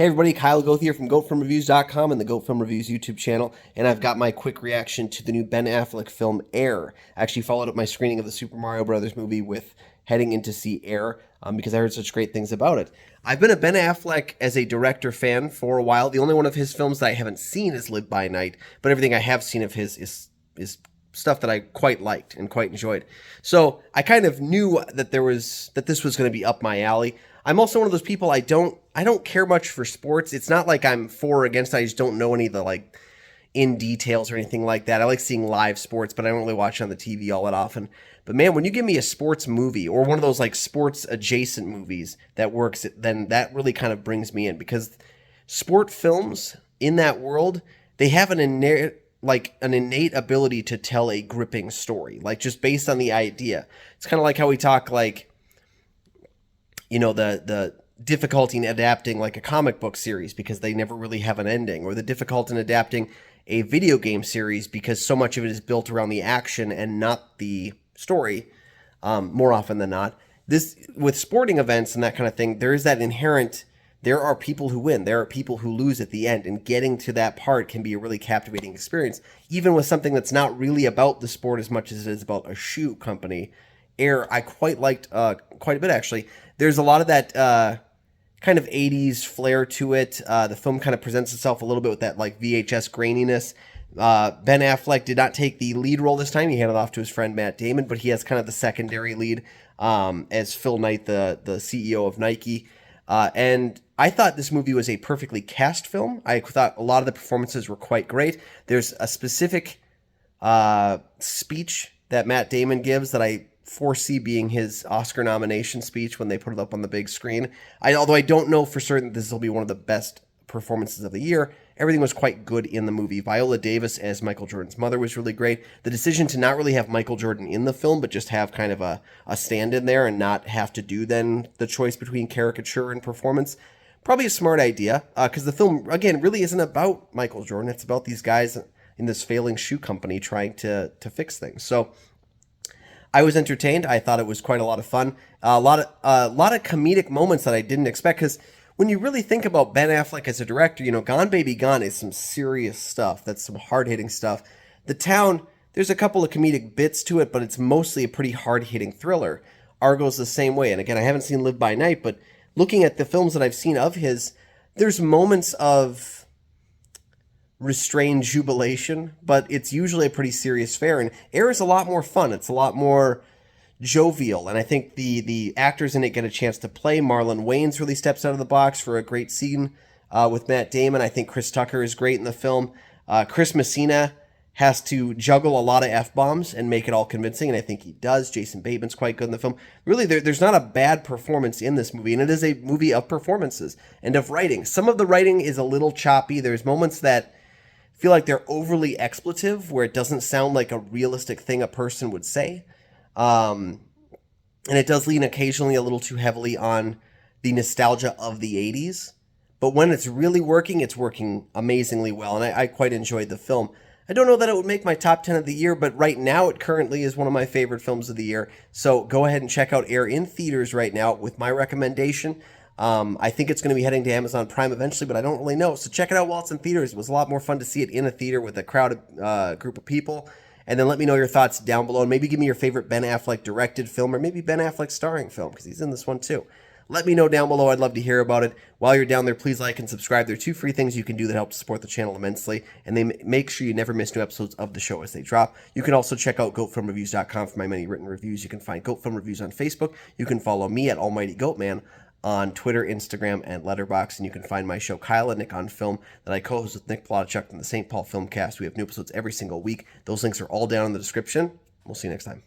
Hey everybody, Kyle Goth here from GoatFilmReviews.com and the Goat Film Reviews YouTube channel, and I've got my quick reaction to the new Ben Affleck film Air. I actually followed up my screening of the Super Mario Brothers movie with heading in to see Air because I heard such great things about it. I've been a Ben Affleck as a director fan for a while. The only one of his films that I haven't seen is Live by Night, but everything I have seen of his is stuff that I quite liked and quite enjoyed. So I kind of knew that this was going to be up my alley. I'm also one of those people, I don't care much for sports. It's not like I'm for or against. I just don't know any of the in details or anything like that. I like seeing live sports, but I don't really watch it on the TV all that often. But man, when you give me a sports movie or one of those sports adjacent movies that works, then that really kind of brings me in, because sport films in that world, they have an innate ability to tell a gripping story, just based on the idea. It's kind of like how we talk the difficulty in adapting a comic book series because they never really have an ending, or the difficulty in adapting a video game series because so much of it is built around the action and not the story, more often than not. This, with sporting events and that kind of thing, there is that inherent, there are people who win, there are people who lose at the end, and getting to that part can be a really captivating experience, even with something that's not really about the sport as much as it is about a shoe company. Air, I quite liked quite a bit, actually. There's a lot of that kind of 80s flair to it. The film kind of presents itself a little bit with that VHS graininess. Ben Affleck did not take the lead role this time. He handed it off to his friend Matt Damon, but he has kind of the secondary lead as Phil Knight, the CEO of Nike. And I thought this movie was a perfectly cast film. I thought a lot of the performances were quite great. There's a specific speech that Matt Damon gives that I foresee being his Oscar nomination speech when they put it up on the big screen. Although I don't know for certain this will be one of the best performances of the year. Everything was quite good in the movie. Viola Davis as Michael Jordan's mother was really great. The decision to not really have Michael Jordan in the film, but just have kind of a stand-in there and not have to do then the choice between caricature and performance, probably a smart idea, because the film, again, really isn't about Michael Jordan. It's about these guys in this failing shoe company trying to fix things. So I was entertained. I thought it was quite a lot of fun. A lot of comedic moments that I didn't expect, because when you really think about Ben Affleck as a director, Gone Baby Gone is some serious stuff. That's some hard-hitting stuff. The Town, there's a couple of comedic bits to it, but it's mostly a pretty hard-hitting thriller. Argo's the same way. And again, I haven't seen Live by Night, but looking at the films that I've seen of his, there's moments of restrained jubilation, but it's usually a pretty serious fare. And Air is a lot more fun. It's a lot more jovial, and I think the actors in it get a chance to play. Marlon Wayans really steps out of the box for a great scene with Matt Damon. I think Chris Tucker is great in the film. Chris Messina has to juggle a lot of F-bombs and make it all convincing, and I think he does. Jason Bateman's quite good in the film. Really, there's not a bad performance in this movie, and it is a movie of performances and of writing. Some of the writing is a little choppy. There's moments that feel like they're overly expletive, where it doesn't sound like a realistic thing a person would say. And it does lean occasionally a little too heavily on the nostalgia of the 80s. But when it's really working, it's working amazingly well. And I quite enjoyed the film. I don't know that it would make my top 10 of the year, but right now it currently is one of my favorite films of the year. So go ahead and check out Air in theaters right now with my recommendation. I think it's going to be heading to Amazon Prime eventually, but I don't really know. So check it out while it's in theaters. It was a lot more fun to see it in a theater with a crowded group of people. And then let me know your thoughts down below. And maybe give me your favorite Ben Affleck directed film, or maybe Ben Affleck starring film, because he's in this one too. Let me know down below. I'd love to hear about it. While you're down there, please like and subscribe. There are 2 free things you can do that help to support the channel immensely, and they make sure you never miss new episodes of the show as they drop. You can also check out GoatFilmReviews.com for my many written reviews. You can find Goat Film Reviews on Facebook. You can follow me at Almighty Goatman on Twitter, Instagram, and Letterboxd, and you can find my show Kyle and Nick on Film that I co-host with Nick Plotchuk from the St. Paul Filmcast. We have new episodes every single week. Those links are all down in the description. We'll see you next time.